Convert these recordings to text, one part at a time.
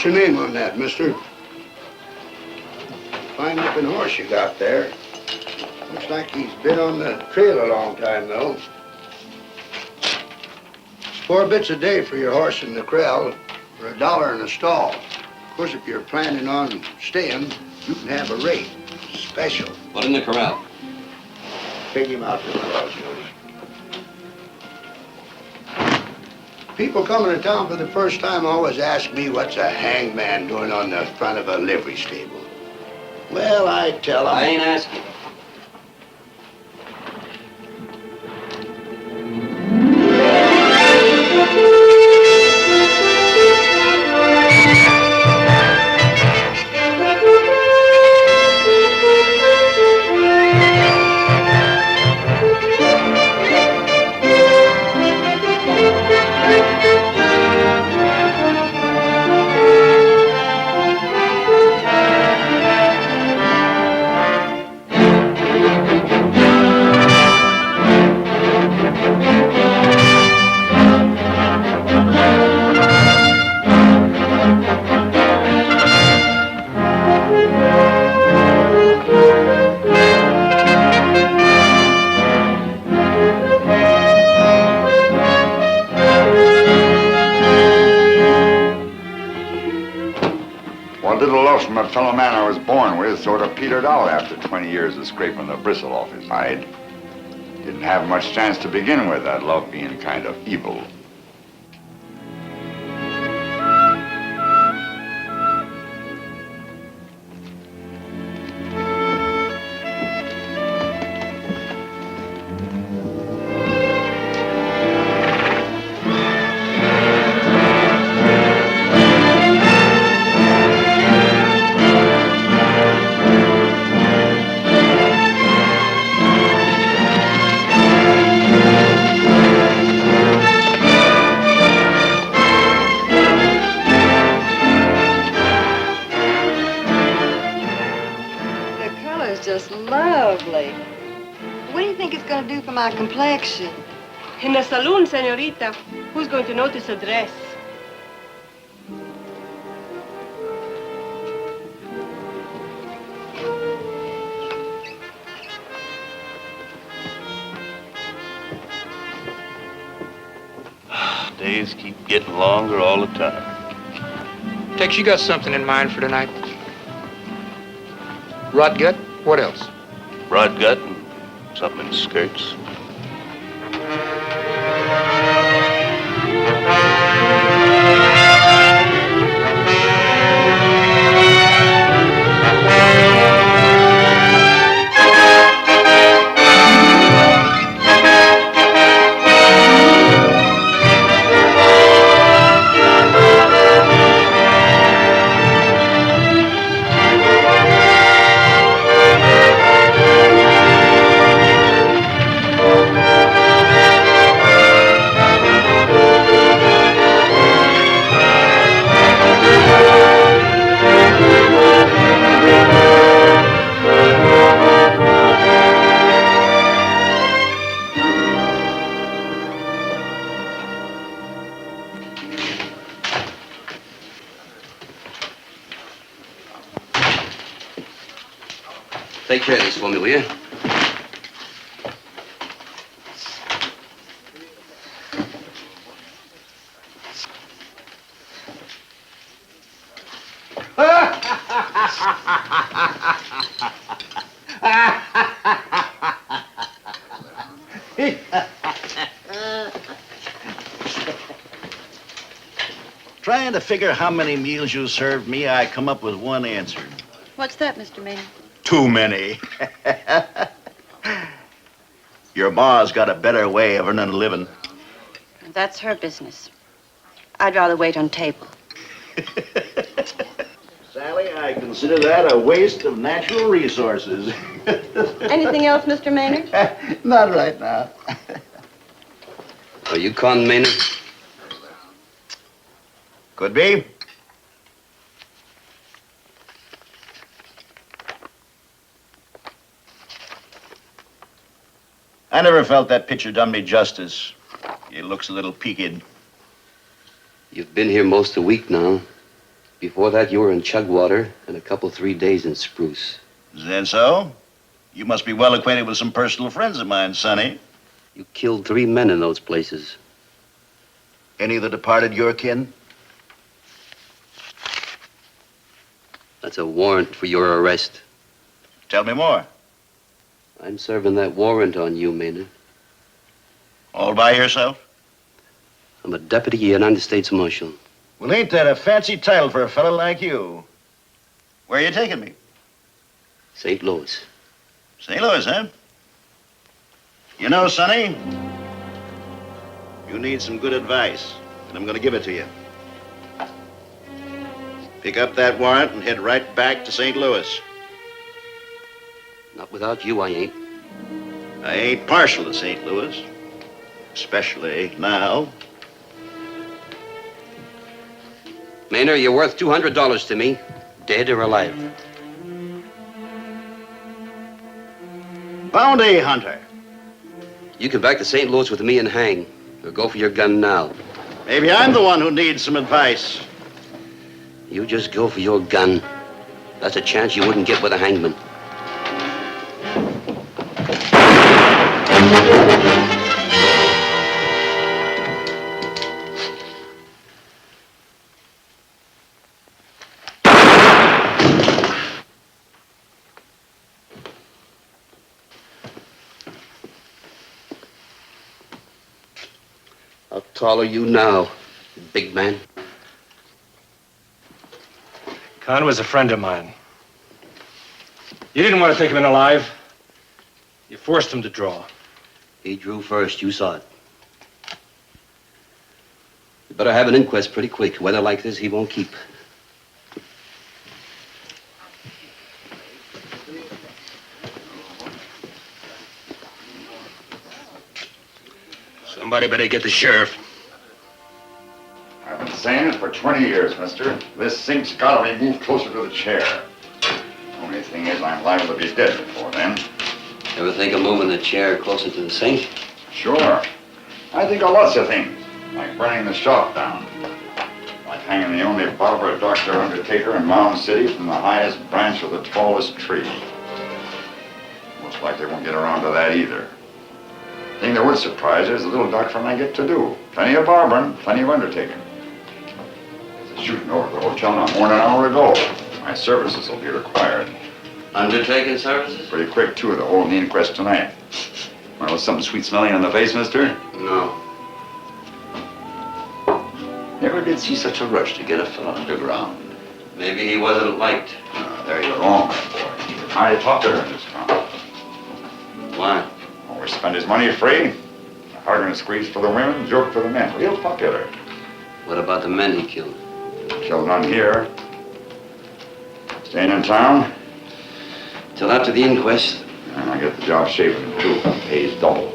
What's your name on that, mister? Fine looking horse you got there. Looks like he's been on the trail a long time, though. It's 4 bits a day for your horse in the corral, for $1 in a stall. Of course, if you're planning on staying, you can have a rate. Special. What in the corral? Take him out to the horse, Jody. People coming to town for the first time always ask me what's a hangman doing on the front of a livery stable. Well, I tell them... I ain't asking. From a fellow man I was born with sort of petered out after 20 years of scraping the bristle off his hide. Didn't have much chance to begin with. I love being kind of evil. My complexion. In the saloon, senorita. Who's going to notice a dress? Days keep getting longer all the time. Tex, you got something in mind for tonight? Rot gut? What else? Rod gut and something in skirts. Take care of this for me, will you? Trying to figure how many meals you served me, I come up with one answer. What's that, Mr. Maynard? Too many. Your ma's got a better way of earning a living. That's her business. I'd rather wait on table. Sally, I consider that a waste of natural resources. Anything else, Mr. Maynard? Not right now. Are you Con Maynard? Could be. I never felt that picture done me justice. It looks a little peaked. You've been here most of the week now. Before that, you were in Chugwater and a couple, 3 days in Spruce. Is that so? You must be well acquainted with some personal friends of mine, Sonny. You killed 3 men in those places. Any of the departed your kin? That's a warrant for your arrest. Tell me more. I'm serving that warrant on you, Maynard. All by yourself? I'm a deputy United States Marshal. Well, ain't that a fancy title for a fellow like you? Where are you taking me? St. Louis. St. Louis, huh? You know, Sonny, you need some good advice, and I'm going to give it to you. Pick up that warrant and head right back to St. Louis. Not without you, I ain't. I ain't partial to St. Louis, especially now. Maynard, you're worth $200 to me, dead or alive. Bounty hunter. You can back to St. Louis with me and hang, or go for your gun now. Maybe I'm the one who needs some advice. You just go for your gun. That's a chance you wouldn't get with a hangman. How tall are you now, big man? Con was a friend of mine. You didn't want to take him in alive. You forced him to draw. He drew first, you saw it. You better have an inquest pretty quick. Weather like this, he won't keep. Somebody better get the sheriff. I've been saying it for 20 years, mister. This sink's got to be moved closer to the chair. Only thing is, I'm liable to be dead before then. Ever think of moving the chair closer to the sink? Sure. I think of lots of things, like burning the shop down. Like hanging the only barber, doctor, undertaker in Mound City from the highest branch of the tallest tree. Most likely won't get around to that either. Thing that would surprise you is the little doctor and I get to do. Plenty of barbering, plenty of undertaking. There's a shooting over at the hotel not more than an hour ago. My services will be required. Undertaking services? Pretty quick, too. They're holding the inquest tonight. Well, was something sweet smelling in the face, mister? No. Never did see such a rush to get a fellow underground. Maybe he wasn't liked. There you're wrong, my boy. Highly popular in this town. Why? Always spend his money free. A hard and squeeze for the women, joke for the men. Real popular. What about the men he killed? Killed none here. Staying in town. Till after the inquest. And I get the job shaven, too. Pays double.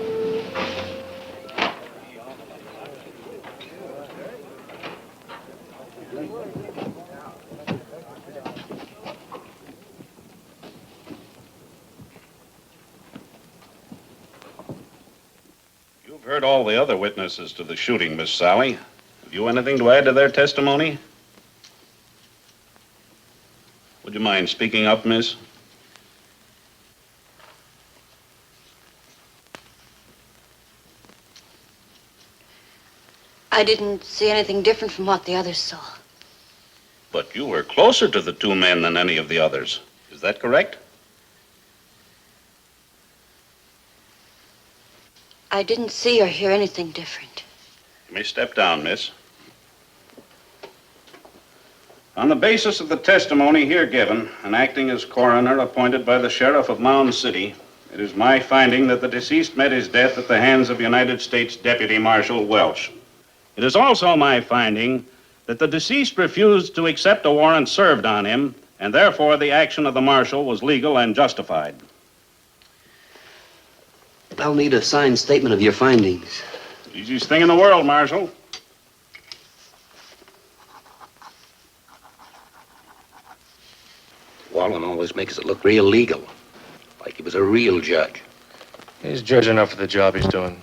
You've heard all the other witnesses to the shooting, Miss Sally. Have you anything to add to their testimony? Would you mind speaking up, miss? I didn't see anything different from what the others saw. But you were closer to the 2 men than any of the others. Is that correct? I didn't see or hear anything different. You may step down, miss. On the basis of the testimony here given, and acting as coroner appointed by the sheriff of Mound City, it is my finding that the deceased met his death at the hands of United States Deputy Marshal Welch. It is also my finding that the deceased refused to accept a warrant served on him, and therefore the action of the marshal was legal and justified. I'll need a signed statement of your findings. Easiest thing in the world, Marshal. Wallen always makes it look real legal, like he was a real judge. He's judge enough for the job he's doing.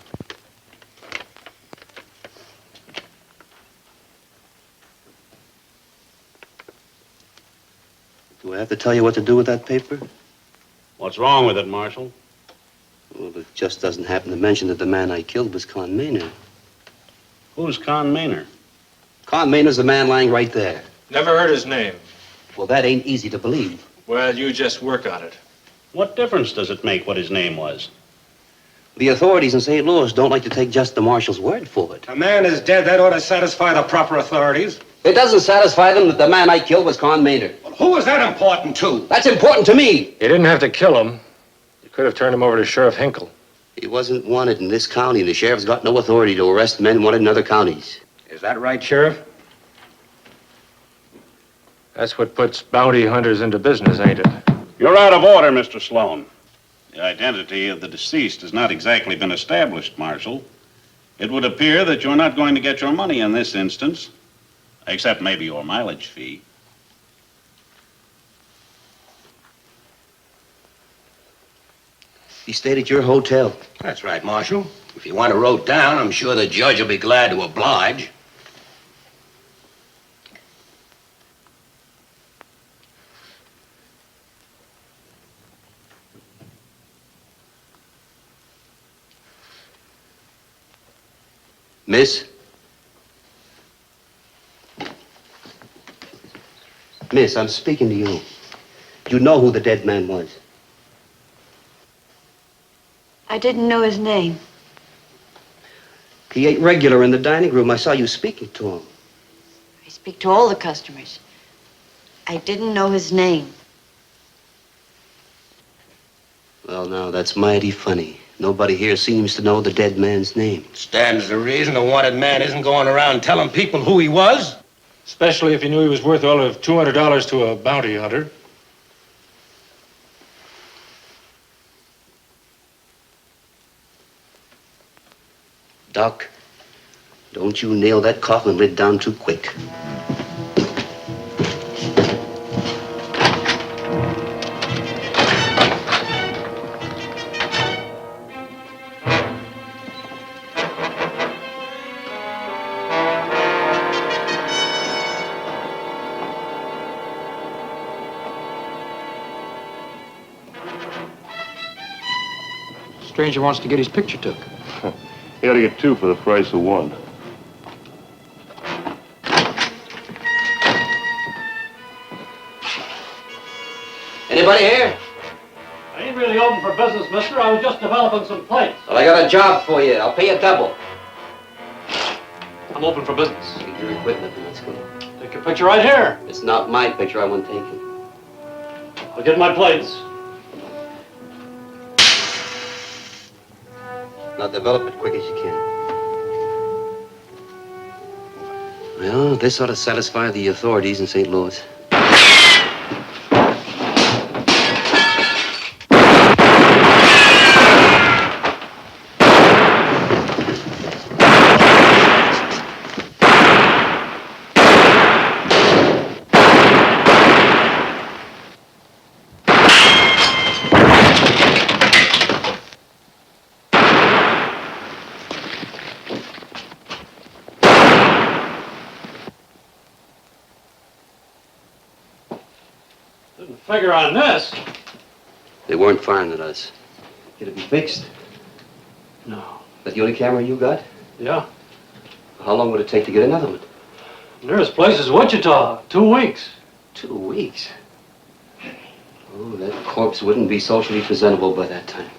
have to tell you what to do with that paper? What's wrong with it, Marshal? Well, it just doesn't happen to mention that the man I killed was Con Maynard. Who's Con Maynard? Con Maynard's the man lying right there. Never heard his name. Well, that ain't easy to believe. Well, you just work on it. What difference does it make what his name was? The authorities in St. Louis don't like to take just the marshal's word for it. A man is dead. That ought to satisfy the proper authorities. It doesn't satisfy them that the man I killed was Con Maynard. Well, who is that important to? That's important to me. You didn't have to kill him. You could have turned him over to Sheriff Hinkle. He wasn't wanted in this county, and the sheriff's got no authority to arrest men wanted in other counties. Is that right, Sheriff? That's what puts bounty hunters into business, ain't it? You're out of order, Mr. Sloan. The identity of the deceased has not exactly been established, Marshal. It would appear that you're not going to get your money in this instance, except maybe your mileage fee. He stayed at your hotel. That's right, Marshal. If you want it wrote down, I'm sure the judge will be glad to oblige. Miss? Miss, I'm speaking to you. You know who the dead man was? I didn't know his name. He ate regular in the dining room. I saw you speaking to him. I speak to all the customers. I didn't know his name. Well, now, that's mighty funny. Nobody here seems to know the dead man's name. Stands to reason the wanted man isn't going around telling people who he was. Especially if he knew he was worth all of $200 to a bounty hunter. Doc, don't you nail that coffin lid down too quick. Stranger wants to get his picture took. He ought to get two for the price of one. Anybody here? I ain't really open for business, mister. I was just developing some plates. Well, I got a job for you. I'll pay you double. I'm open for business. Leave your equipment and let's go. Take your picture right here. It's not my picture. I want taken. I'll get my plates. Now develop it quick as you can. Well, this ought to satisfy the authorities in St. Louis. Didn't figure on this. They weren't firing at us. Can it be fixed? No. That the only camera you got? Yeah. How long would it take to get another one? Nearest place is Wichita. 2 weeks. 2 weeks? Oh, that corpse wouldn't be socially presentable by that time.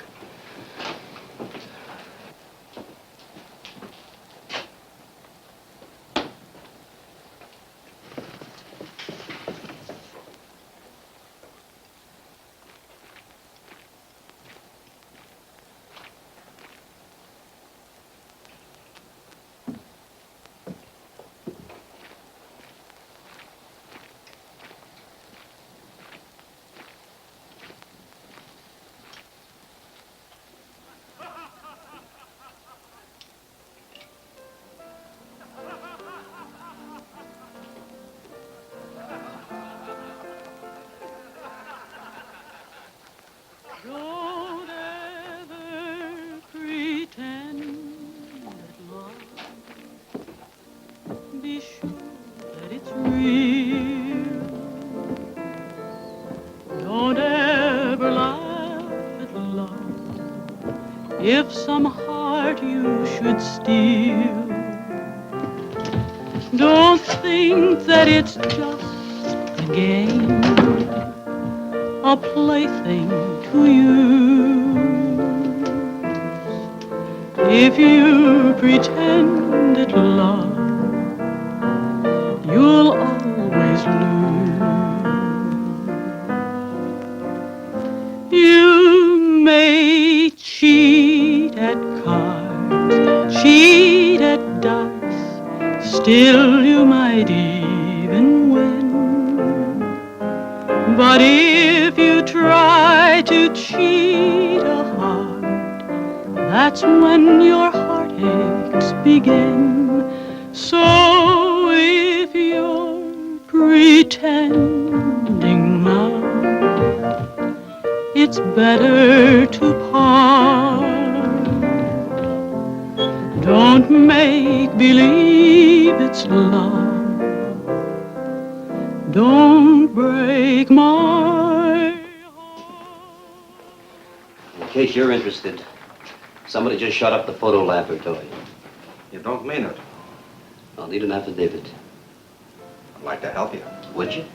if some heart you should steal. Don't think that it's just a game, a plaything to use. If you pretend it love, you'll always lose. You may cheat at cards, cheat at dice, still you might even win. But if you try to cheat a heart, that's when your heartaches begin. So if you're pretending now, it's better to part. Don't make believe it's love. Don't break my... In case you're interested, somebody just shot up the photo laboratory. You don't mean it. I'll need an affidavit. I'd like to help you. Would you?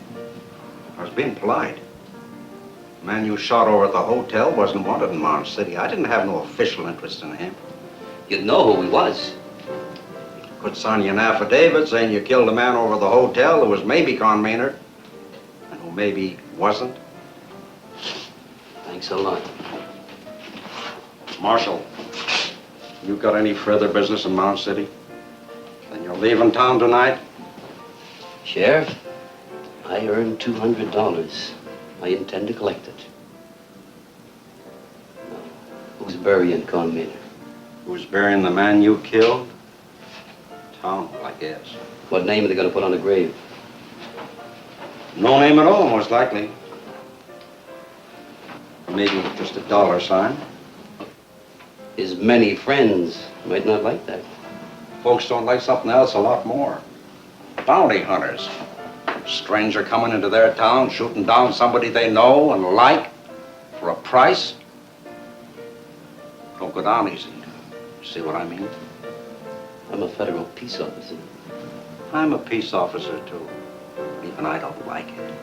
I was being polite. The man you shot over at the hotel wasn't wanted in Mound City. I didn't have no official interest in him. You'd know who he was. Could sign you an affidavit saying you killed a man over the hotel who was maybe Con Maynard, and who maybe wasn't. Thanks a lot. Marshal, you got any further business in Mound City? Then you're leaving town tonight? Sheriff, I earned $200. I intend to collect it. Now, who's burying Con Maynard? Who's burying the man you killed? Town, I guess. What name are they going to put on the grave? No name at all, most likely. Maybe just a dollar sign. His many friends might not like that. Folks don't like something else a lot more. Bounty hunters. Stranger coming into their town, shooting down somebody they know and like for a price. Don't go down easy. See what I mean? I'm a federal peace officer. I'm a peace officer, too. Even I don't like it.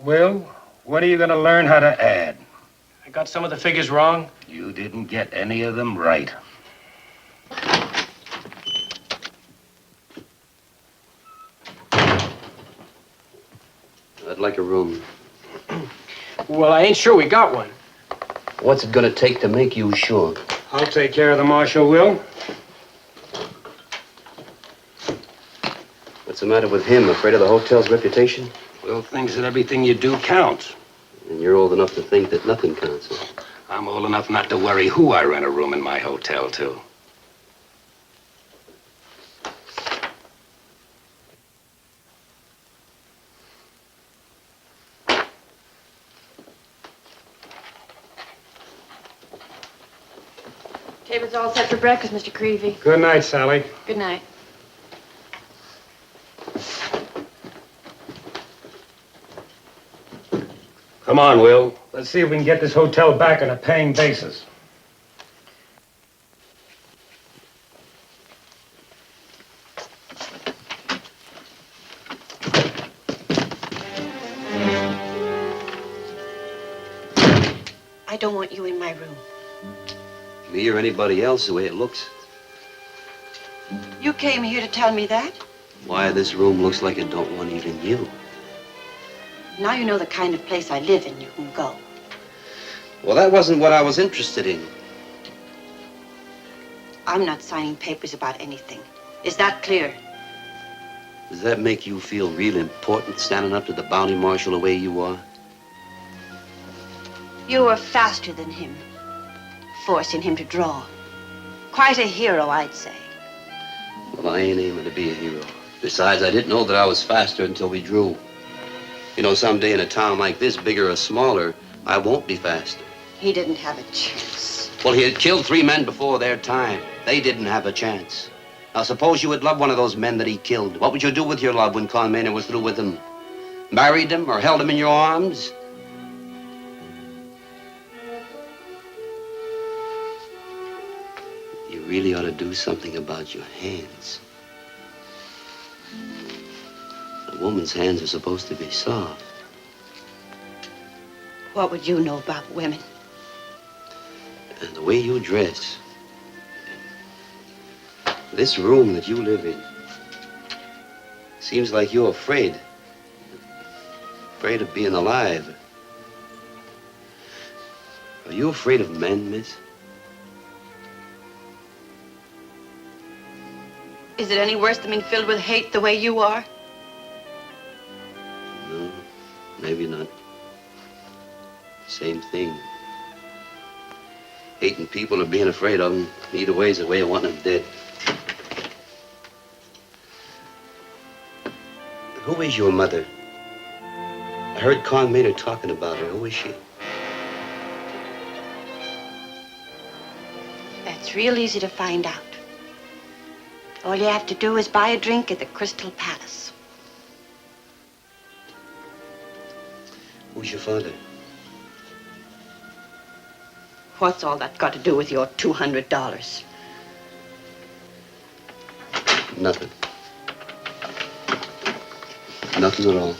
Will, when are you going to learn how to add? I got some of the figures wrong. You didn't get any of them right. I'd like a room. Well, I ain't sure we got one. What's it gonna take to make you sure? I'll take care of the marshal, Will. What's the matter with him? Afraid of the hotel's reputation? Will thinks that everything you do counts. And you're old enough to think that nothing counts. Huh? I'm old enough not to worry who I rent a room in my hotel to. Table's all set for breakfast, Mr. Creevy. Good night, Sally. Good night. Come on, Will. Let's see if we can get this hotel back on a paying basis. I don't want you in my room. Me or anybody else, the way it looks. You came here to tell me that? Why, this room looks like it don't want even you. Now you know the kind of place I live in, you can go. Well, that wasn't what I was interested in. I'm not signing papers about anything. Is that clear? Does that make you feel real important, standing up to the bounty marshal the way you are? You were faster than him, forcing him to draw. Quite a hero, I'd say. Well, I ain't aiming to be a hero. Besides, I didn't know that I was faster until we drew. You know, someday in a town like this, bigger or smaller, I won't be faster. He didn't have a chance. Well, he had killed 3 men before their time. They didn't have a chance. Now, suppose you had loved one of those men that he killed. What would you do with your love when Con Maynard was through with him? Married him or held him in your arms? You really ought to do something about your hands. A woman's hands are supposed to be soft. What would you know about women? And the way you dress. This room that you live in. Seems like you're afraid. Afraid of being alive. Are you afraid of men, miss? Is it any worse than being filled with hate the way you are? No, maybe not. Same thing. Hating people or being afraid of them, either way is the way of wanting them dead. Who is your mother? I heard Con Maynard talking about her. Who is she? That's real easy to find out. All you have to do is buy a drink at the Crystal Palace. Who's your father? What's all that got to do with your $200? Nothing. Nothing at all.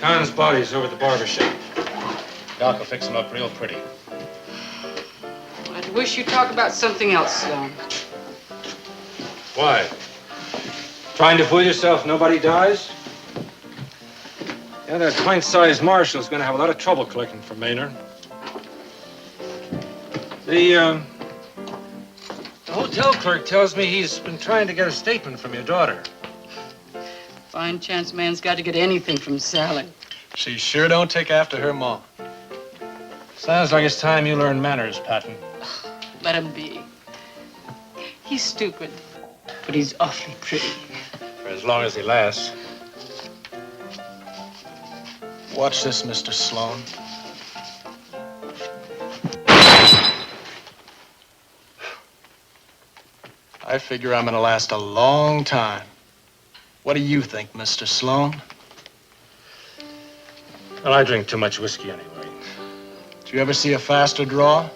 Con's body's over at the barber shop. Doc will fix him up real pretty. I'd wish you'd talk about something else, Sloan. Why? Trying to fool yourself nobody dies? Yeah, that pint-sized marshal's gonna have a lot of trouble collecting from Maynard. The hotel clerk tells me he's been trying to get a statement from your daughter. Fine chance man's got to get anything from Sally. She sure don't take after her ma. Sounds like it's time you learn manners, Patton. Let him be. He's stupid, but he's awfully pretty. For as long as he lasts. Watch this, Mr. Sloan. I figure I'm gonna last a long time. What do you think, Mr. Sloan? Well, I drink too much whiskey anyway. Did you ever see a faster draw?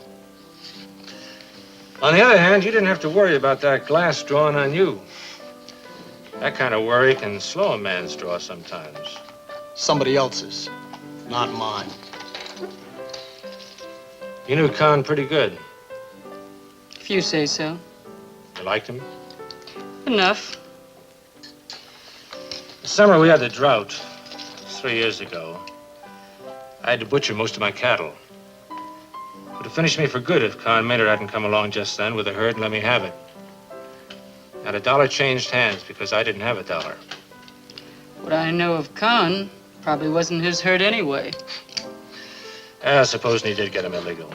On the other hand, you didn't have to worry about that glass drawing on you. That kind of worry can slow a man's draw sometimes. Somebody else's, not mine. You knew Con pretty good. If you say so. You liked him? Enough. The summer we had the drought, 3 years ago, I had to butcher most of my cattle. It would have finished me for good if Con Maynard hadn't come along just then with a herd and let me have it. Not a dollar changed hands because I didn't have a dollar. What I know of Con probably wasn't his herd anyway. Supposing he did get him illegal.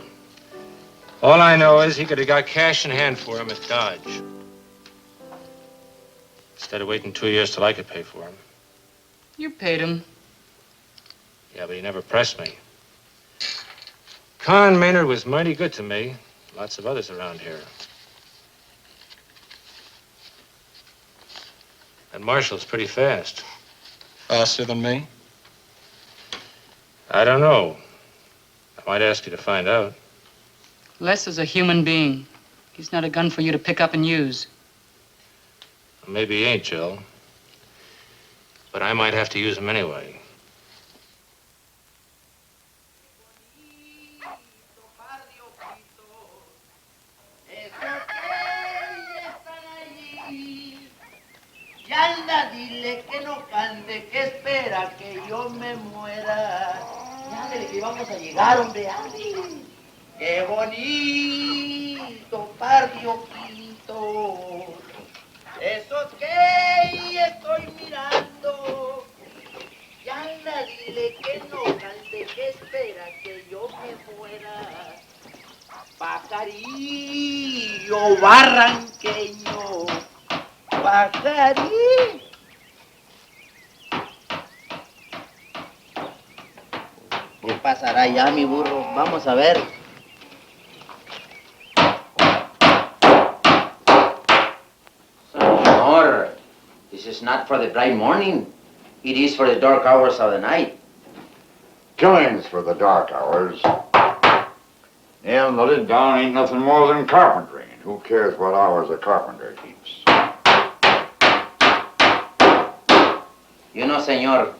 All I know is he could have got cash in hand for him at Dodge. Instead of waiting 2 years till I could pay for him. You paid him. Yeah, but he never pressed me. Con Maynard was mighty good to me. Lots of others around here. And Marshall's pretty fast. Faster than me? I don't know. I might ask you to find out. Les is a human being. He's not a gun for you to pick up and use. Well, maybe he ain't, Jill. But I might have to use him anyway. Y anda, dile que no cante, que espera que yo me muera. Y ándale, que vamos a llegar, hombre, ándale. Qué bonito par de ojitos. Esos que estoy mirando. Y anda, dile que no cante, que espera que yo me muera. Pajarillo barranqueño, pajarillo. ¿Qué pasará ya, mi burro? Vamos a ver. Señor, this is not for the bright morning. It is for the dark hours of the night. Killings for the dark hours. And the lid down ain't nothing more than carpentry. And who cares what hours a carpenter keeps? You know, senor,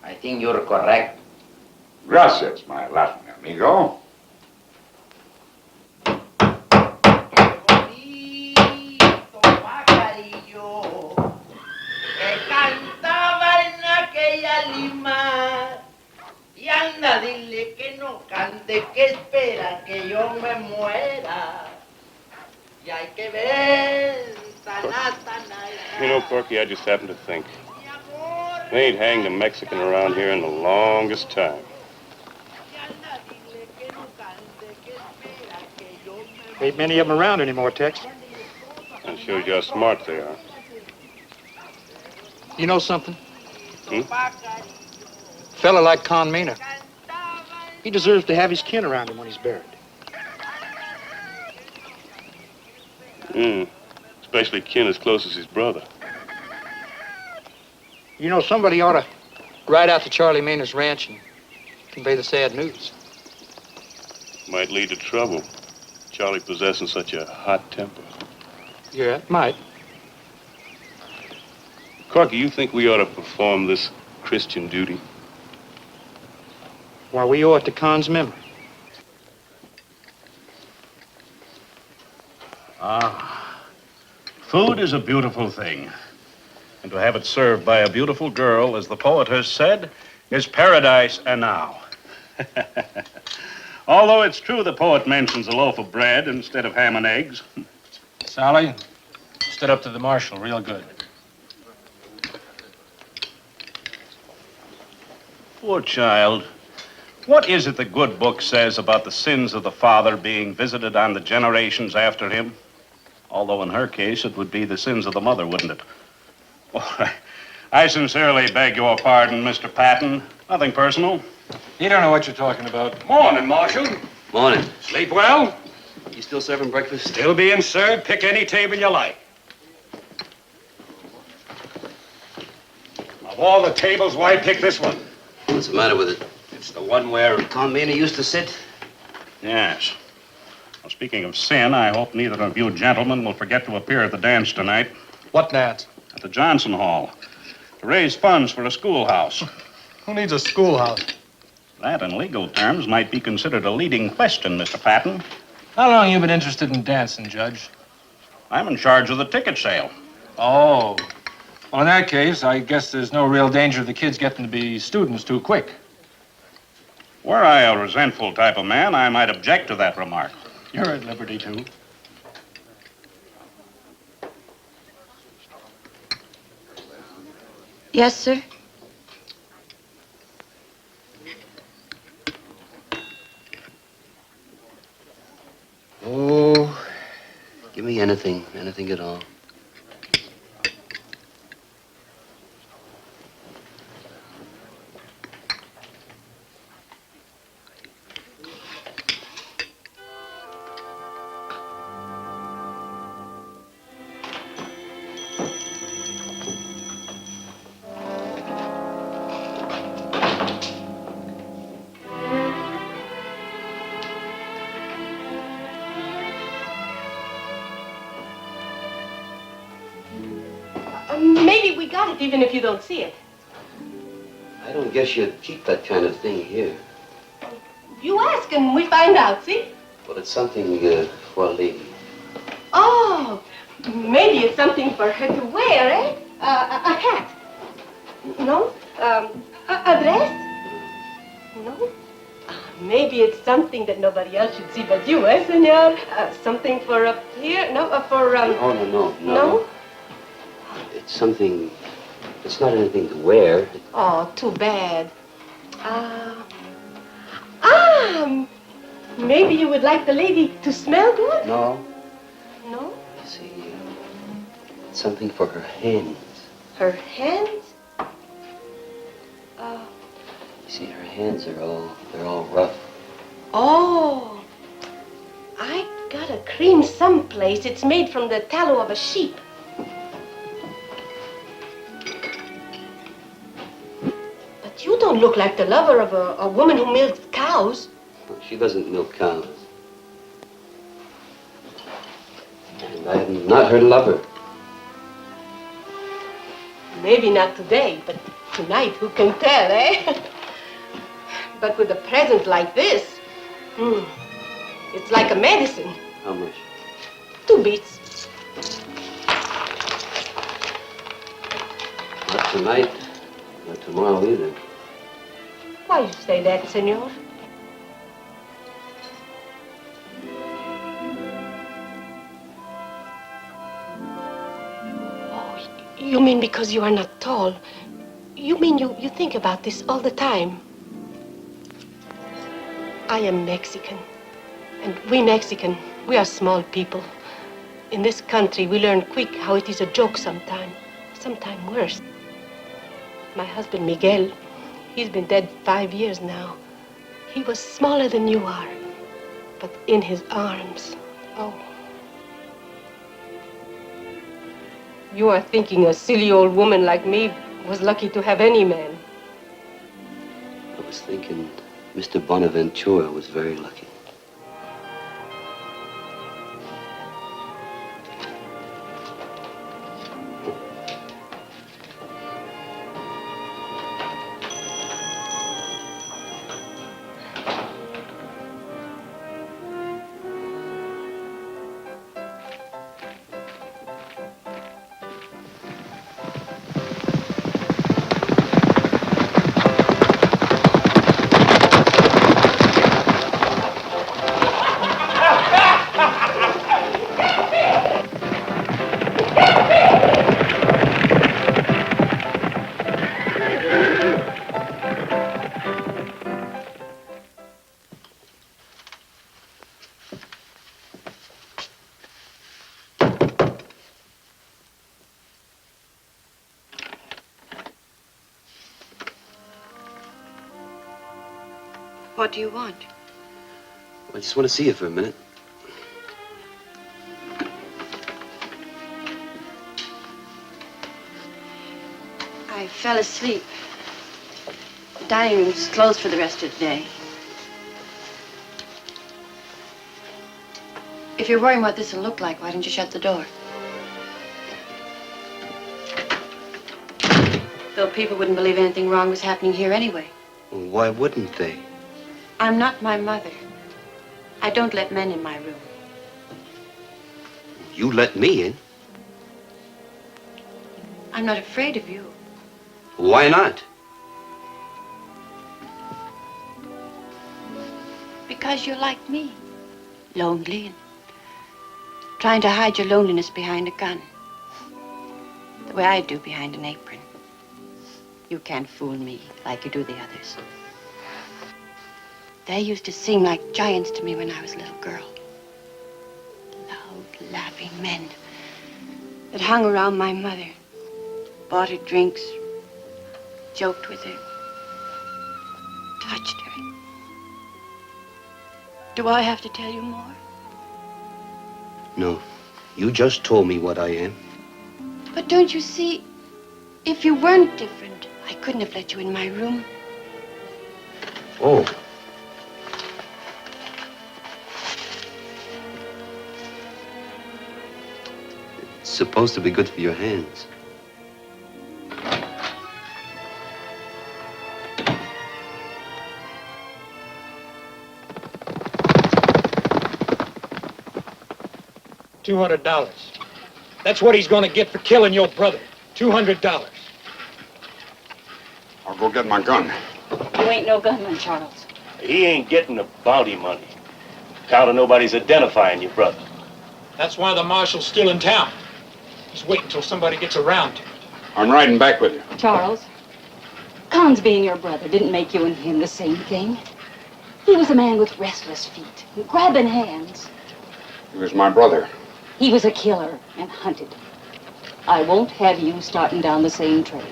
I think you're correct. Gracias, my Latin amigo. Que cantaba en aquella lima. Y anda, dile que no cante, que espera que yo me muera. Y hay que ver, You know, Corky, I just happened to think. They ain't hanged a Mexican around here in the longest time. Ain't many of them around anymore, Tex. That shows you how smart they are. You know something? Fella like Con Maynard, He deserves to have his kin around him when he's buried. Especially kin as close as his brother. You know, somebody ought to ride out to Charlie Maynard's ranch and convey the sad news. Might lead to trouble. Charlie possessing such a hot temper. Yeah, it might. Corky, you think we ought to perform this Christian duty? Why, we owe it to Con's memory. Food is a beautiful thing. And to have it served by a beautiful girl, as the poet has said, is paradise enow. Although it's true the poet mentions a loaf of bread instead of ham and eggs. Sally, stood up to the marshal real good. Poor child. What is it the good book says about the sins of the father being visited on the generations after him? Although in her case, it would be the sins of the mother, wouldn't it? Oh, I sincerely beg your pardon, Mr. Patton. Nothing personal. You don't know what you're talking about. Morning, Marshal. Morning. Sleep well? You still serving breakfast? Still being served. Pick any table you like. Of all the tables, why pick this one? What's the matter with it? It's the one where... Con Maynard used to sit? Yes. Well, speaking of sin, I hope neither of you gentlemen will forget to appear at the dance tonight. What dance? At the Johnson Hall. To raise funds for a schoolhouse. Who needs a schoolhouse? That, in legal terms, might be considered a leading question, Mr. Patton. How long you been interested in dancing, Judge? I'm in charge of the ticket sale. Oh. Well, in that case, I guess there's no real danger of the kids getting to be students too quick. Were I a resentful type of man, I might object to that remark. You're at liberty to. Yes, sir? Oh, give me anything at all. Maybe we got it, even if you don't see it. I don't guess you'd keep that kind of thing here. You ask and we find out, see? But it's something for a lady. Oh, maybe it's something for her to wear, eh? A hat. No? A dress? No? Maybe it's something that nobody else should see but you, eh, senor? Something for up here? No, for, No. No? It's something... It's not anything to wear. Oh, too bad. Maybe you would like the lady to smell good? No. No? You see, it's something for her hands. Her hands? You see, her hands are all rough. Oh, I got a cream someplace. It's made from the tallow of a sheep. But you don't look like the lover of a woman who milks cows. She doesn't milk cows. And I'm not her lover. Maybe not today, but tonight, who can tell, eh? But with a present like this, it's like a medicine. How much? 2 beats. Not tonight, not tomorrow either. Why you say that, senor? Oh, you mean because you are not tall? You mean you think about this all the time? I am Mexican, and we Mexican, we are small people. In this country, we learn quick how it is a joke sometime worse. My husband, Miguel, he's been dead 5 years now. He was smaller than you are, but in his arms, oh. You are thinking a silly old woman like me was lucky to have any man. I was thinking Mr. Bonaventura was very lucky. What do you want? I just want to see you for a minute. I fell asleep. The dining room's closed for the rest of the day. If you're worrying what this will look like, why don't you shut the door? Though people wouldn't believe anything wrong was happening here anyway. Well, why wouldn't they? I'm not my mother. I don't let men in my room. You let me in. I'm not afraid of you. Why not? Because you're like me. Lonely and trying to hide your loneliness behind a gun. The way I do behind an apron. You can't fool me like you do the others. They used to seem like giants to me when I was a little girl. Loud, laughing men that hung around my mother, bought her drinks, joked with her, touched her. Do I have to tell you more? No, you just told me what I am. But don't you see, if you weren't different, I couldn't have let you in my room. Oh. It's supposed to be good for your hands. $200. That's what he's gonna get for killing your brother. $200. I'll go get my gun. You ain't no gunman, Charles. He ain't getting the bounty money. Count on nobody's identifying your brother. That's why the marshal's still in town. He's waiting until somebody gets around to it. I'm riding back with you. Charles, Con's being your brother didn't make you and him the same thing. He was a man with restless feet, and grabbing hands. He was my brother. He was a killer and hunted. I won't have you starting down the same trail.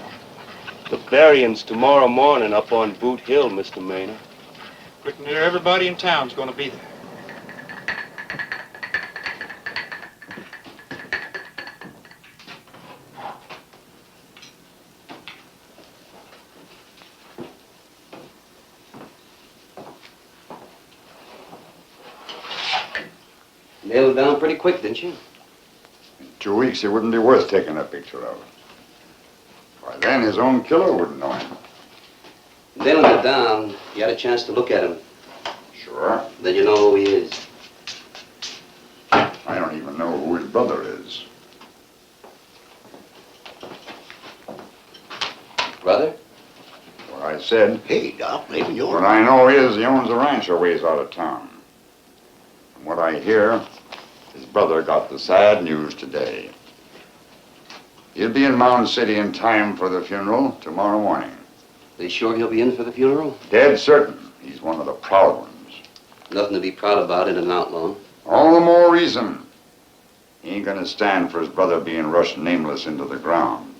The burying's tomorrow morning up on Boot Hill, Mr. Maynard. Pretty near everybody in town's gonna be there. Nailed it down pretty quick, didn't you? In 2 weeks, it wouldn't be worth taking a picture of. By then, his own killer wouldn't know him. Nailing it down, you had a chance to look at him. Sure. Then you know who he is. I don't even know who his brother is. Brother? What I said. Hey, Doc, maybe you're... What I know is he owns a ranch a ways out of town. From what I hear, his brother got the sad news today. He'll be in Mound City in time for the funeral tomorrow morning. They sure he'll be in for the funeral? Dead certain. He's one of the proud ones. Nothing to be proud about in an outlaw. All the more reason. He ain't gonna stand for his brother being rushed nameless into the ground.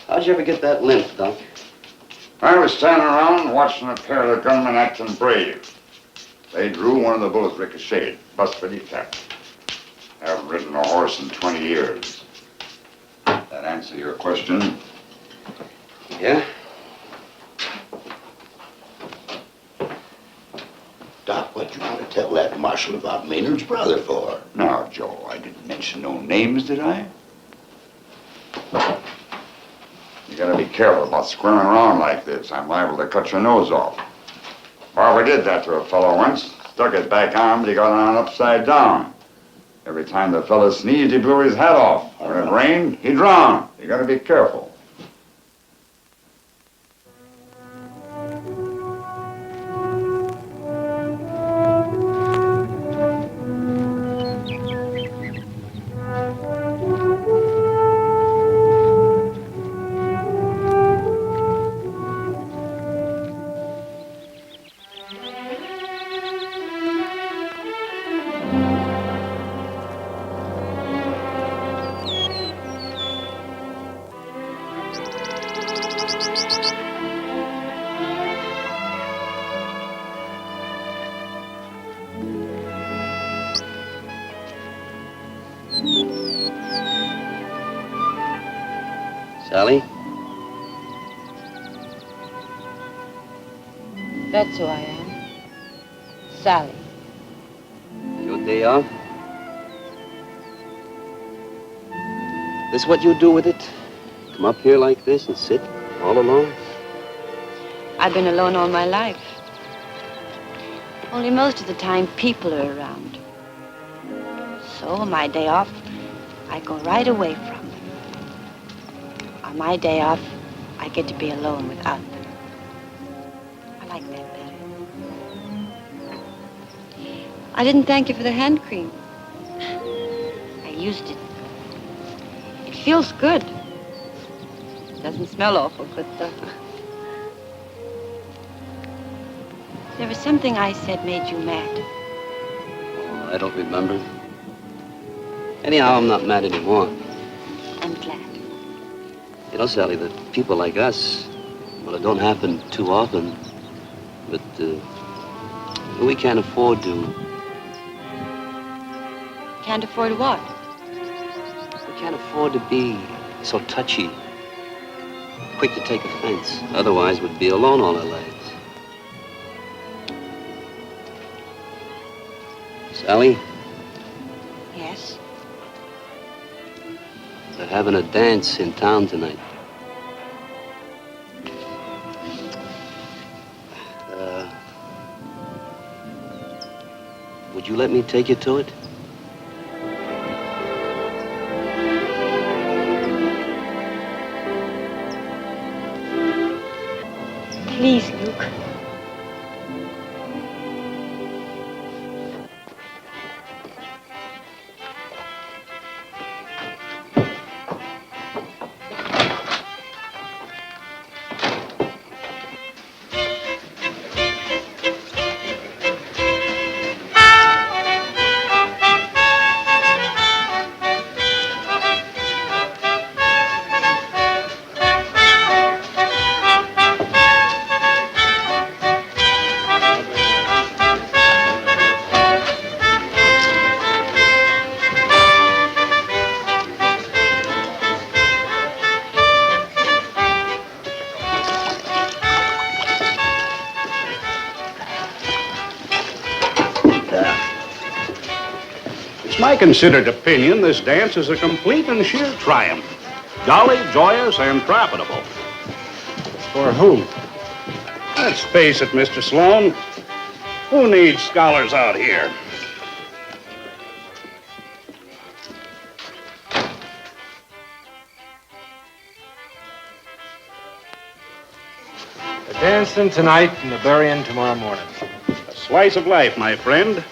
How'd you ever get that limp, Doc? I was standing around watching a pair of the gunmen acting brave. They drew, one of the bullets ricocheted. Bust for defect. Haven't ridden a horse in 20 years. That answer your question? Yeah? Doc, what you want to tell that marshal about Maynard's brother for? Now, Joe, I didn't mention no names, did I? You gotta be careful about squirming around like this. I'm liable to cut your nose off. Barbara did that to a fellow once. Stuck it back on, but he got on upside down. Every time the fellow sneezed, he blew his hat off. When it rained, he drowned. You gotta be careful. Sally? That's who I am. Sally. Your day off? This what you do with it? Come up here like this and sit all alone? I've been alone all my life. Only most of the time people are around. So on my day off, I go right away from them. On my day off, I get to be alone without them. I like that better. I didn't thank you for the hand cream. I used it. It feels good. Doesn't smell awful good, though. There was something I said made you mad. Oh, I don't remember. Anyhow, I'm not mad anymore. I'm glad. You know, Sally, that people like us, well, it don't happen too often, but we can't afford to. Can't afford what? We can't afford to be so touchy, quick to take offense. Otherwise, we'd be alone all our lives. Sally? Yes? They're having a dance in town tonight. Would you let me take you to it? It's my considered opinion this dance is a complete and sheer triumph. Jolly, joyous, and profitable. For who? Let's face it, Mr. Sloan. Who needs scholars out here? The dancing tonight and the burying tomorrow morning. A slice of life, my friend.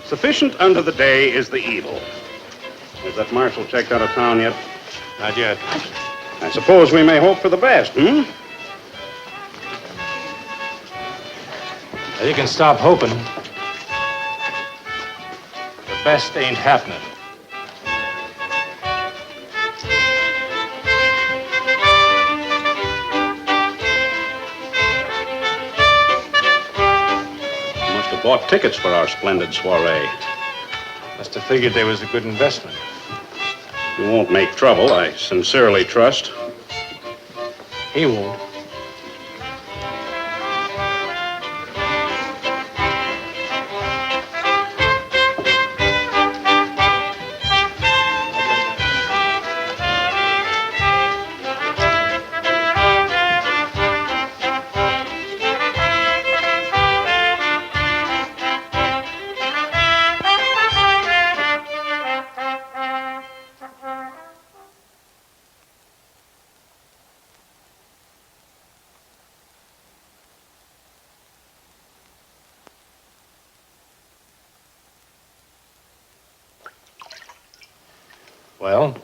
Sufficient unto the day is the evil. Is that marshal checked out of town yet? Not yet. I suppose we may hope for the best, hmm? Now, you can stop hoping. The best ain't happening. Must have bought tickets for our splendid soiree. Must have figured there was a good investment. You won't make trouble, I sincerely trust. He won't. Well?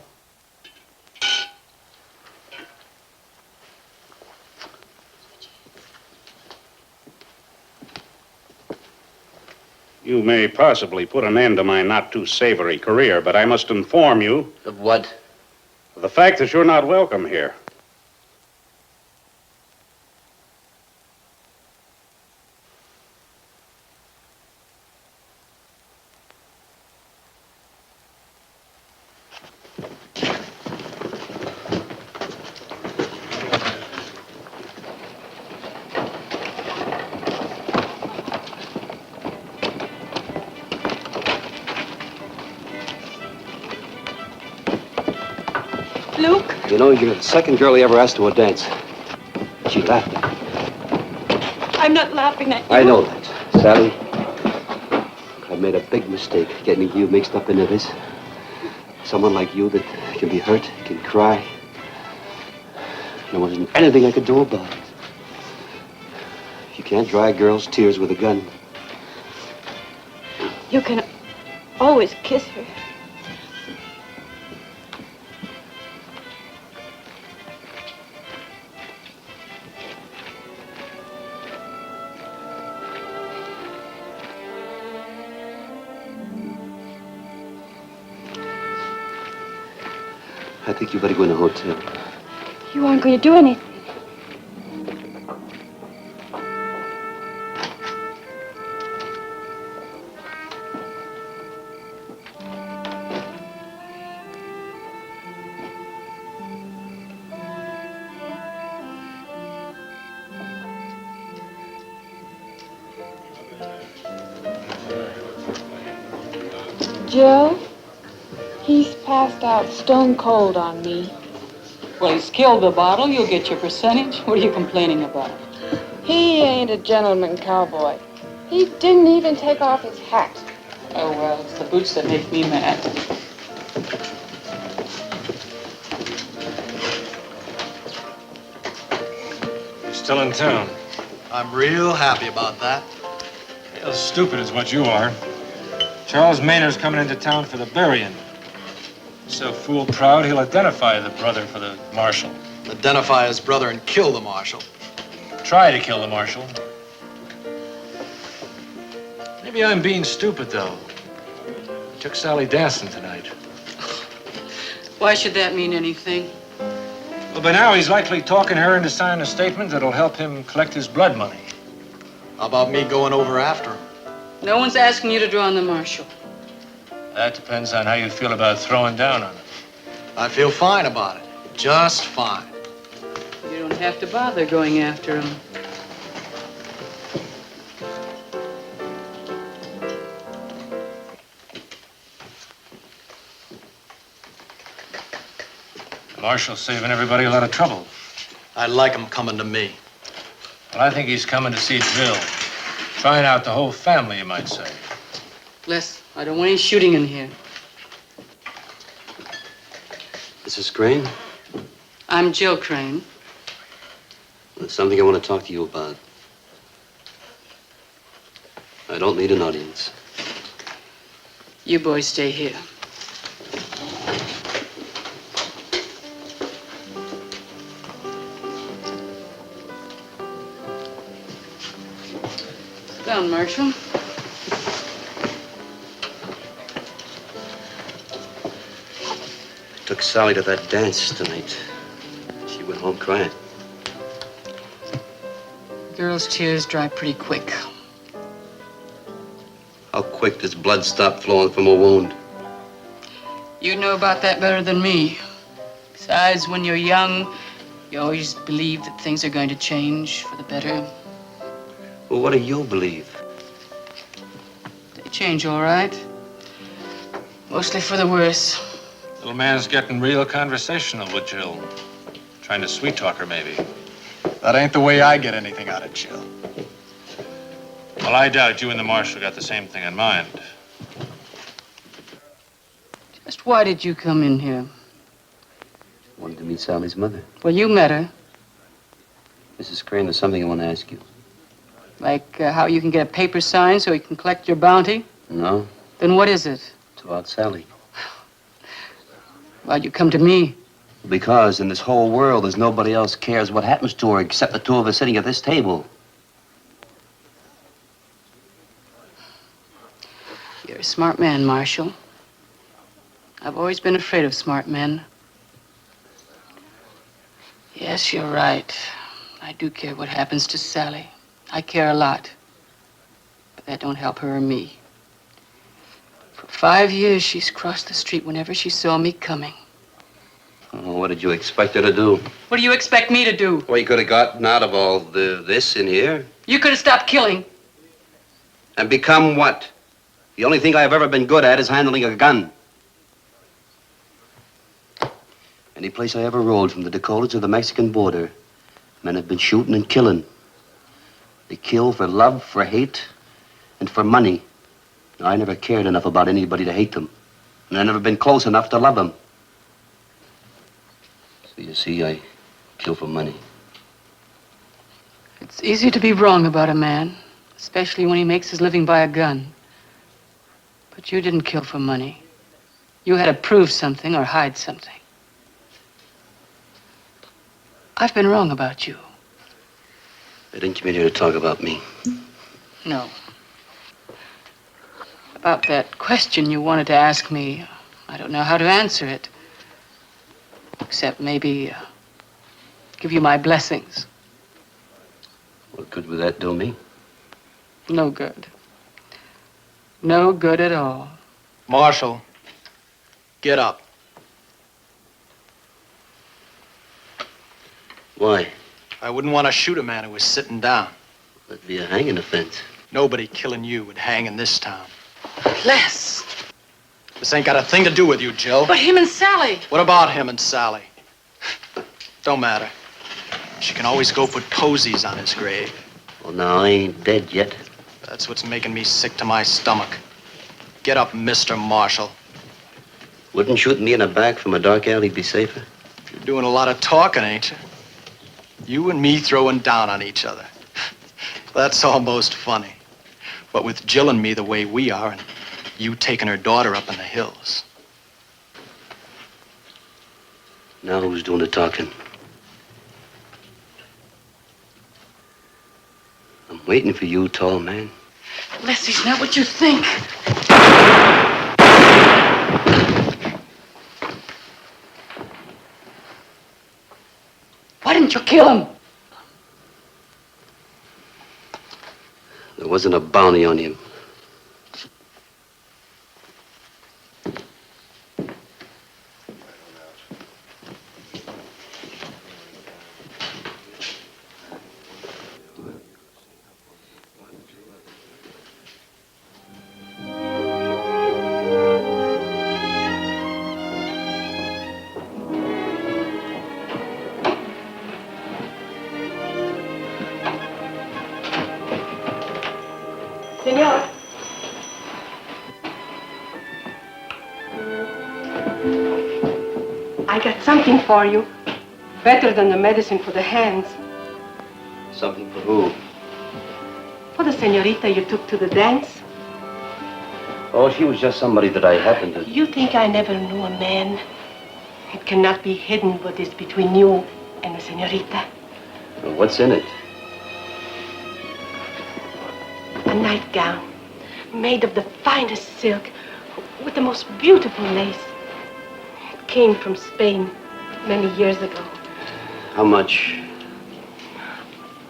You may possibly put an end to my not too savory career, but I must inform you Of what? of the fact that you're not welcome here. Luke? You know, you're the second girl he ever asked to a dance. She laughed at me. I'm not laughing at you. I know that, Sally. I made a big mistake getting you mixed up into this. Someone like you that can be hurt, can cry. There wasn't anything I could do about it. You can't dry a girl's tears with a gun. You can always kiss her. I think you better go in the hotel. You aren't going to do anything. Joe, he's passed out stone cold on me. Well, he's killed the bottle. You'll get your percentage. What are you complaining about? He ain't a gentleman cowboy. He didn't even take off his hat. Oh, well, it's the boots that make me mad. You're still in town. I'm real happy about that. Real stupid is what you are. Charles Maynard's coming into town for the burying. So fool proud, he'll identify the brother for the marshal. Identify his brother and kill the marshal. Try to kill the marshal. Maybe I'm being stupid, though. I took Sally dancing tonight. Why should that mean anything? Well, by now he's likely talking her into signing a statement that'll help him collect his blood money. How about me going over after him? No one's asking you to draw on the marshal. That depends on how you feel about throwing down on him. I feel fine about it. Just fine. You don't have to bother going after him. The marshal's saving everybody a lot of trouble. I like him coming to me. Well, I think he's coming to see Jill. Trying out the whole family, you might say. Les, I don't want any shooting in here. Mrs. Crane, I'm Jill Crane. there's something I want to talk to you about. I don't need an audience. You boys stay here. Sit down, Marshal. Took Sally to that dance tonight. She went home crying. Girls' tears dry pretty quick. How quick does blood stop flowing from a wound? You know about that better than me. Besides, when you're young, you always believe that things are going to change for the better. Well, what do you believe? They change all right. Mostly for the worse. Little man's getting real conversational with Jill. Trying to sweet-talk her, maybe. That ain't the way I get anything out of Jill. Well, I doubt you and the marshal got the same thing in mind. Just why did you come in here? Wanted to meet Sally's mother. Well, you met her. Mrs. Crane, there's something I want to ask you. Like how you can get a paper signed so you can collect your bounty? No? Then what is it? It's about Sally. Why'd you come to me? Because in this whole world, there's nobody else cares what happens to her except the two of us sitting at this table. You're a smart man, Marshal. I've always been afraid of smart men. Yes, you're right. I do care what happens to Sally. I care a lot. But that don't help her or me. For 5 years, she's crossed the street whenever she saw me coming. Oh, what did you expect her to do? What do you expect me to do? Well, you could have gotten out of all this in here. You could have stopped killing. And become what? The only thing I've ever been good at is handling a gun. Any place I ever rode, from the Dakotas to the Mexican border, men have been shooting and killing. They kill for love, for hate, and for money. I never cared enough about anybody to hate them. And I've never been close enough to love them. So you see, I kill for money. It's easy to be wrong about a man, especially when he makes his living by a gun. But you didn't kill for money. You had to prove something or hide something. I've been wrong about you. I didn't come in here to talk about me. No. About that question you wanted to ask me, I don't know how to answer it. Except maybe give you my blessings. What good would that do me? No good. No good at all. Marshal, get up. Why? I wouldn't want to shoot a man who was sitting down. That'd be a hanging offense. Nobody killing you would hang in this town. Les! This ain't got a thing to do with you, Jill. But him and Sally! What about him and Sally? Don't matter. She can always go put posies on his grave. Well, now, I ain't dead yet. That's what's making me sick to my stomach. Get up, Mr. Marshal. Wouldn't shooting me in the back from a dark alley be safer? You're doing a lot of talking, ain't you? You and me throwing down on each other. That's almost funny. But with Jill and me the way we are, and you taking her daughter up in the hills. Now who's doing the talking? I'm waiting for you, tall man. Leslie's not what you think. Why didn't you kill him? There wasn't a bounty on him. Senor. I got something for you. Better than the medicine for the hands. Something for who? For the senorita you took to the dance. Oh, she was just somebody that I happened to... You think I never knew a man? It cannot be hidden what is between you and the senorita. Well, what's in it? A nightgown made of the finest silk with the most beautiful lace. It came from Spain many years ago. How much?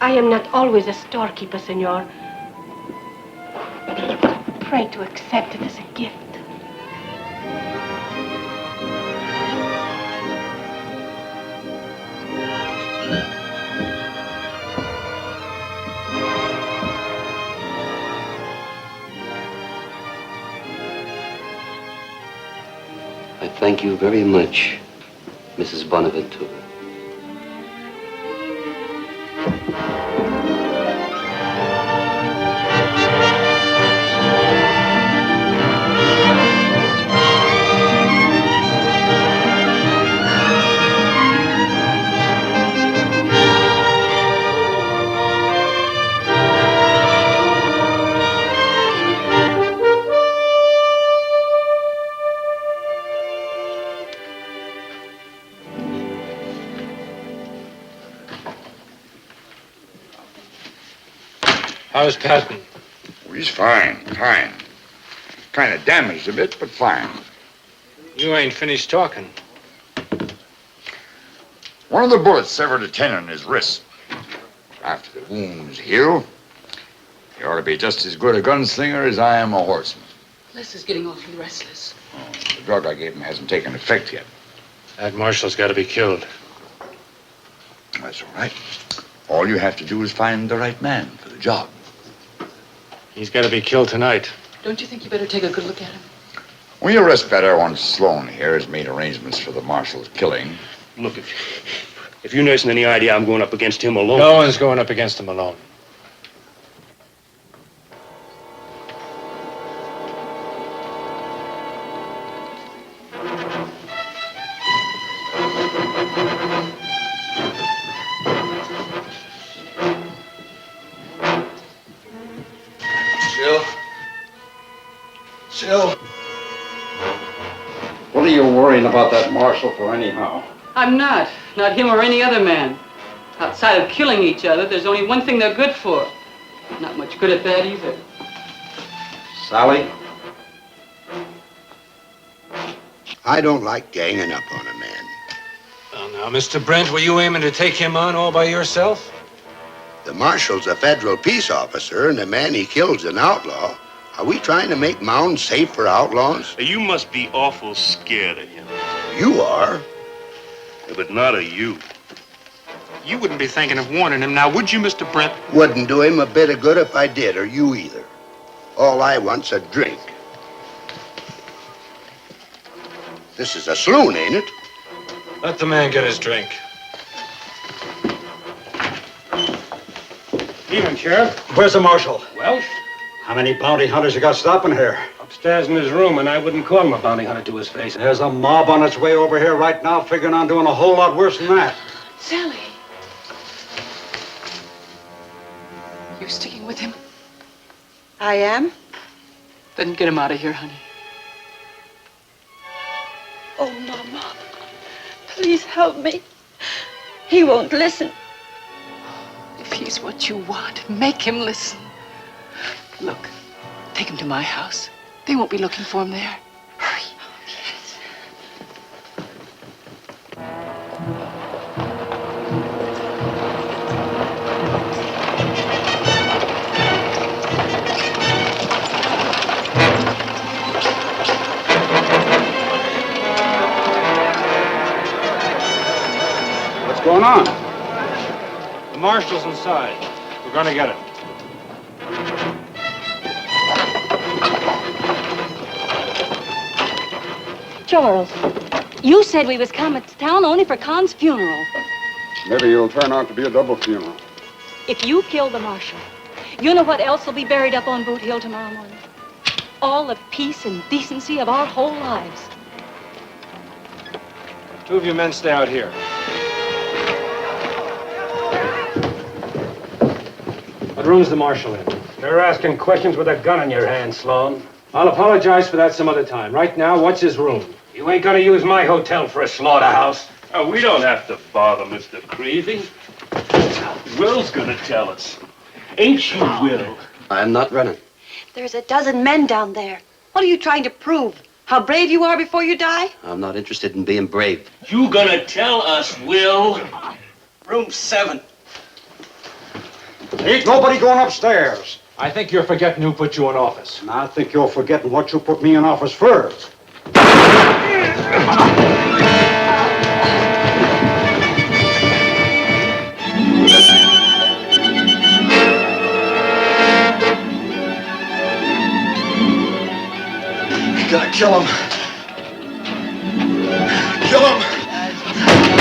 I am not always a storekeeper, senor. Pray to accept it as a gift. I thank you very much, Mrs. Bonaventura. How's Patton? Oh, he's fine, fine. Kind of damaged a bit, but fine. You ain't finished talking. One of the bullets severed a tendon in his wrist. After the wounds heal, he ought to be just as good a gunslinger as I am a horseman. Les is getting awfully restless. Oh, the drug I gave him hasn't taken effect yet. That marshal's got to be killed. That's all right. All you have to do is find the right man for the job. He's got to be killed tonight. Don't you think you better take a good look at him? Well, you'll rest better once Sloan here has made arrangements for the marshal's killing. Look, if you nursing any idea I'm going up against him alone... No one's going up against him alone. Jill. What are you worrying about that marshal for anyhow? I'm not. Not him or any other man. Outside of killing each other, there's only one thing they're good for. Not much good at that either. Sally? I don't like ganging up on a man. Well, now, Mr. Brent, were you aiming to take him on all by yourself? The marshal's a federal peace officer, and the man he killed's an outlaw. Are we trying to make Mound safe for outlaws? You must be awful scared of him. You are. But not of you. You wouldn't be thinking of warning him now, would you, Mr. Brent? Wouldn't do him a bit of good if I did, or you either. All I want's a drink. This is a saloon, ain't it? Let the man get his drink. Evening, Sheriff. Where's the marshal? Welsh? How many bounty hunters you got stopping here? Upstairs in his room, and I wouldn't call him a bounty hunter to his face. There's a mob on its way over here right now, figuring on doing a whole lot worse than that. Sally. You you sticking with him? I am? Then get him out of here, honey. Oh, Mama. Please help me. He won't listen. If he's what you want, make him listen. Look, take him to my house. They won't be looking for him there. Hurry. What's going on? The marshal's inside. We're gonna get him. Charles, you said we was coming to town only for Con's funeral. Maybe it'll turn out to be a double funeral. If you kill the marshal, you know what else will be buried up on Boot Hill tomorrow morning? All the peace and decency of our whole lives. Two of you men stay out here. What room's the marshal in? You're asking questions with a gun in your hand, Sloan. I'll apologize for that some other time. Right now, what's his room? You ain't gonna use my hotel for a slaughterhouse. Oh, we don't have to bother Mr. Creevy. Will's gonna tell us. Ain't you, Will? I'm not running. There's a dozen men down there. What are you trying to prove? How brave you are before you die? I'm not interested in being brave. You gonna tell us, Will? Room 7. Ain't nobody going upstairs. I think you're forgetting who put you in office. And I think you're forgetting what you put me in office first. You gotta kill him. Kill him!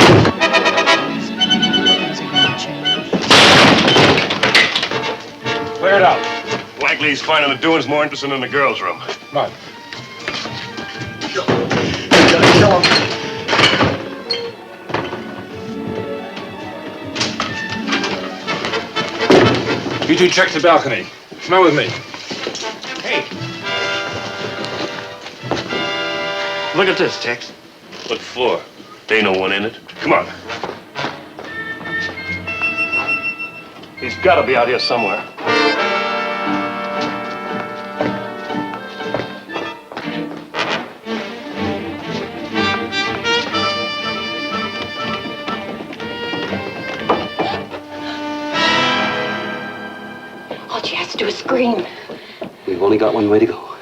Clear it out. Likely he's finding the doings more interesting in the girls' room. Come on. You gotta kill him. You two check the balcony. Come on with me. Hey. Look at this, Tex. What for? There ain't no one in it. Come on. He's gotta be out here somewhere. All she has to do is scream. We've only got one way to go.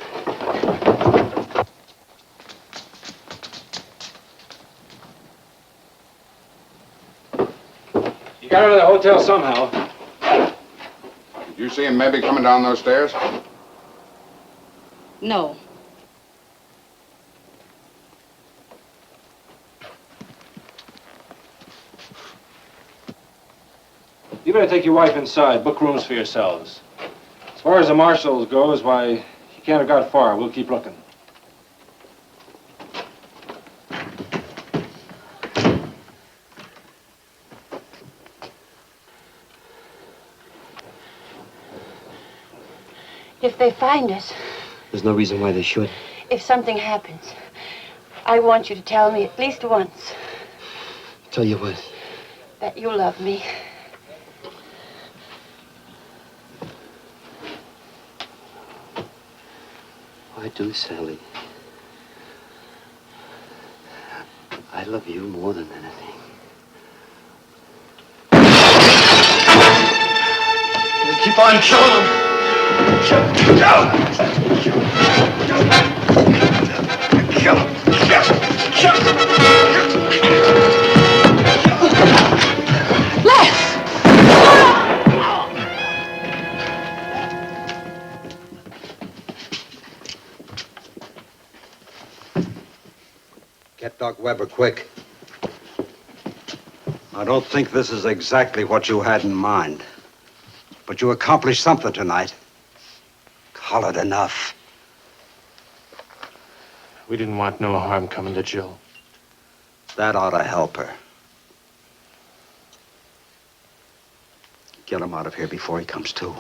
You got out of the hotel somehow. Did you see him maybe coming down those stairs? No. You better take your wife inside. Book rooms for yourselves. As far as the marshals goes, why, you can't have got far. We'll keep looking. If they find us, There's no reason why they should. if something happens, I want you to tell me at least once Tell you what, that you love me. I do, Sally. I love you more than anything. Keep on killing him. Kill him. Get Doc Weber quick. I don't think this is exactly what you had in mind. But you accomplished something tonight. Call it enough. We didn't want no harm coming to Jill. That ought to help her. Get him out of here before he comes to.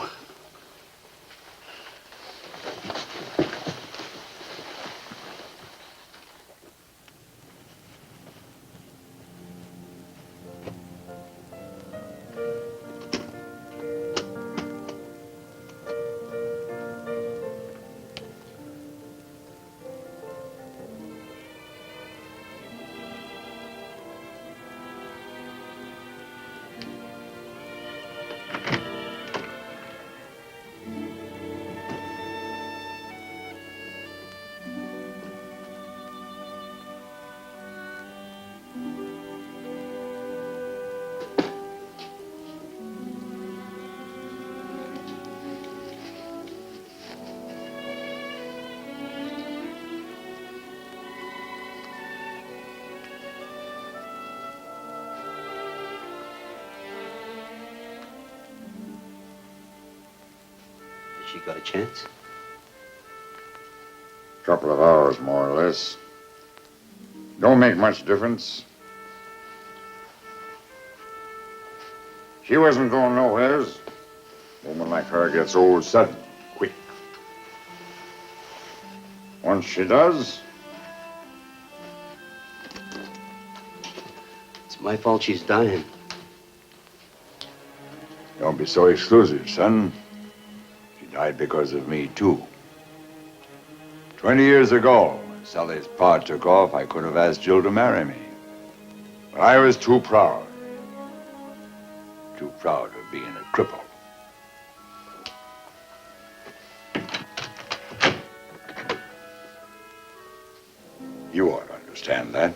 She got a chance? Couple of hours, more or less. Don't make much difference. She wasn't going nowheres. A woman like her gets old sudden, quick. Once she does, It's my fault she's dying. don't be so exclusive, son. She died because of me, too. 20 years ago, when Sally's pa took off, I could have asked Jill to marry me. But I was too proud. Too proud of being a cripple. You ought to understand that.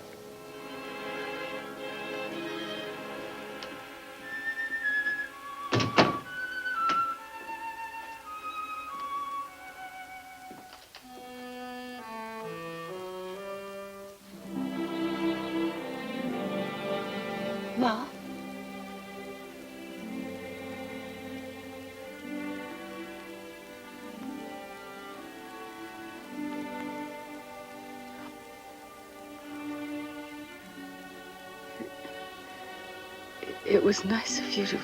Ma? It was nice of you to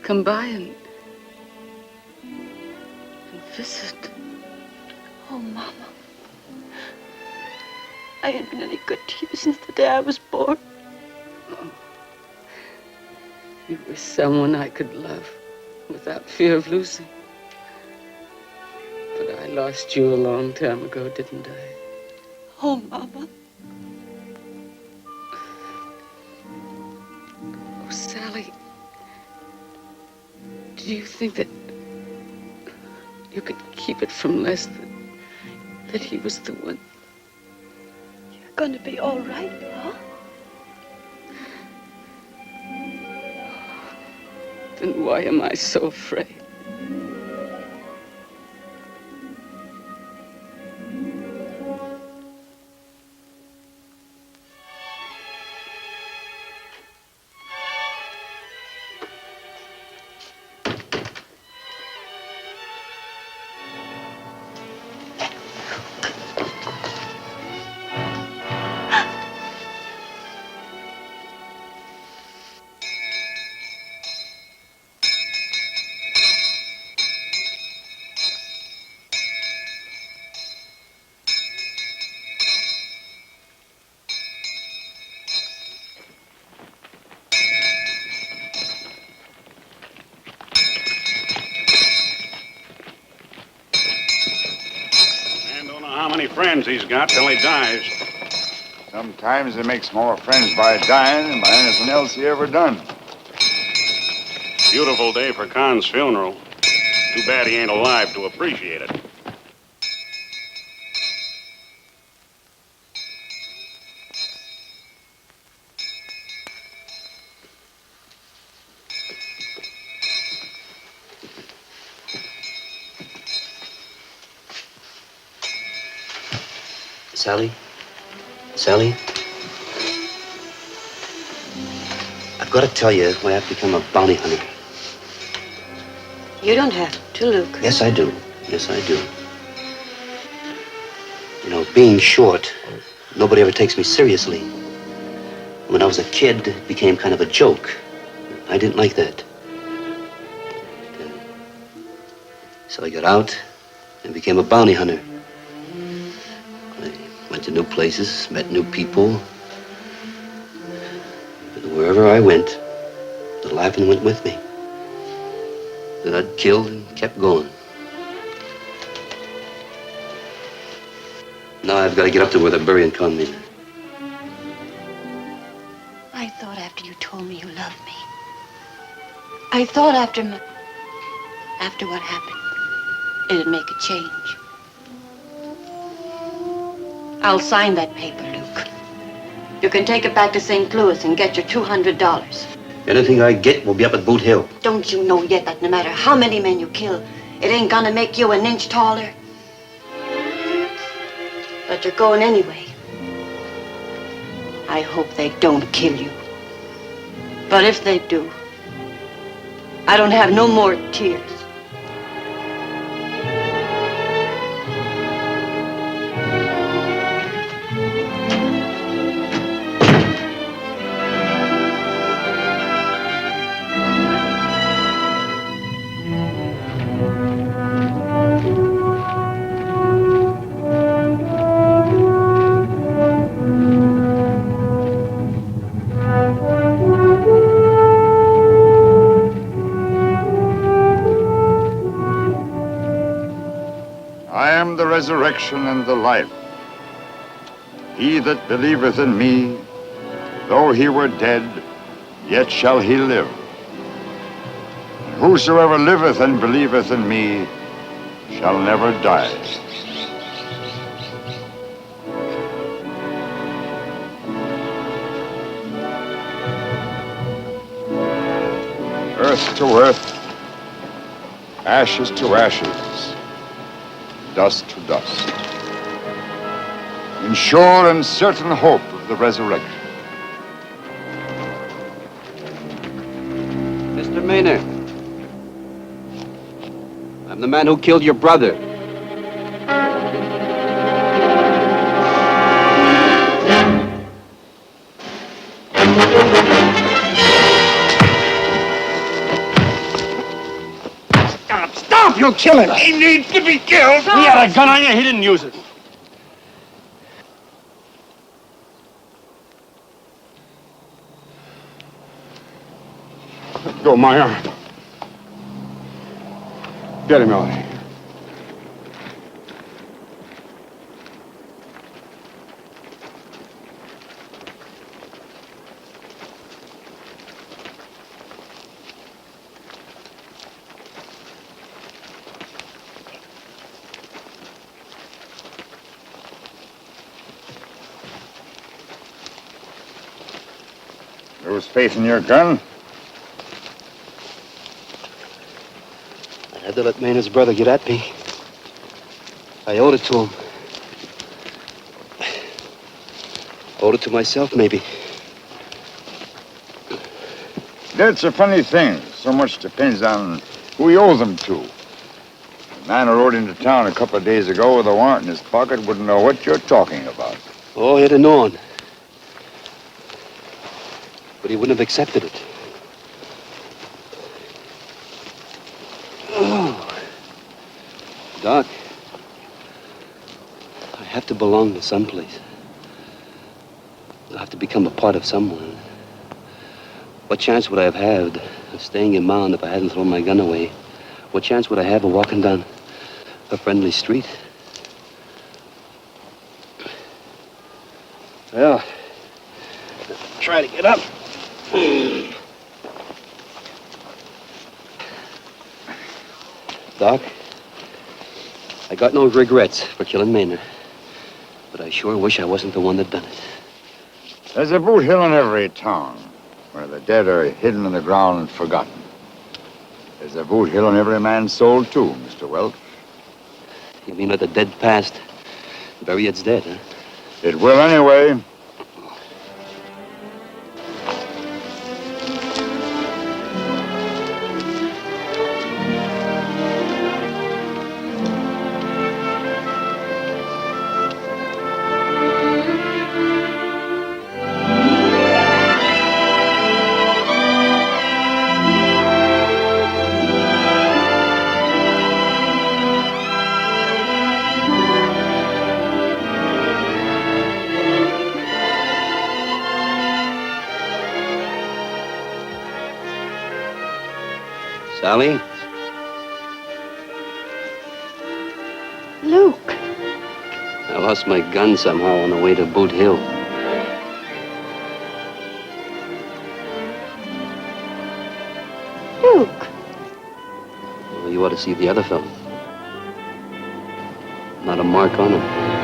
come by and visit. Oh, Mama. I ain't been any good to you since the day I was born. You were someone I could love without fear of losing. But I lost you a long time ago, didn't I? Oh, Mama. Oh, Sally, do you think that you could keep it from Les that he was the one? You're gonna be all right, huh? Then why am I so afraid? How many friends he's got till he dies. Sometimes he makes more friends by dying than by anything else he ever done. Beautiful day for Con's funeral. Too bad he ain't alive to appreciate it. Sally? Sally? I've got to tell you why I've become a bounty hunter. You don't have to, Luke. Yes, I do. Yes, I do. You know, being short, nobody ever takes me seriously. When I was a kid, it became kind of a joke. I didn't like that. So I got out and became a bounty hunter. I went to new places, met new people. And wherever I went, the laughing went with me. Then I'd killed and kept going. Now I've got to get up to where they're burying con men. I thought after you told me you loved me. I thought after what happened, it'd make a change. I'll sign that paper, Luke. You can take it back to St. Louis and get your $200. Anything I get will be up at Boot Hill. Don't you know yet that no matter how many men you kill, it ain't gonna make you an inch taller? But you're going anyway. I hope they don't kill you. But if they do, I don't have no more tears. I am the resurrection and the life. He that believeth in me, though he were dead, yet shall he live. And whosoever liveth and believeth in me shall never die. Earth to earth, ashes to ashes, dust to dust, in sure and certain hope of the resurrection. Mr. Maynard, I'm the man who killed your brother. Stop! You'll kill him! He needs to be killed! He had a gun on you, he didn't use it. Let go of my arm. Get him out of here. Lose faith in your gun? I had to let Maynard's brother get at me. I owed it to him. Owed it to myself, maybe. That's a funny thing. So much depends on who you owe them to. The man who rode into town a couple of days ago with a warrant in his pocket wouldn't know what you're talking about. Oh, he'd have known. But he wouldn't have accepted it. Oh. Doc, I have to belong to someplace. I have to become a part of someone. What chance would I have had of staying in Mound if I hadn't thrown my gun away? What chance would I have of walking down a friendly street? Well, try to get up. Doc, I got no regrets for killing Maynard, but I sure wish I wasn't the one that done it. There's a boot hill in every town where the dead are hidden in the ground and forgotten. There's a boot hill in every man's soul, too, Mr. Welch. You mean let the dead past bury its dead, huh? It will anyway. Sally? Luke. I lost my gun somehow on the way to Boot Hill. Luke. Well, you ought to see the other fellow. Not a mark on him.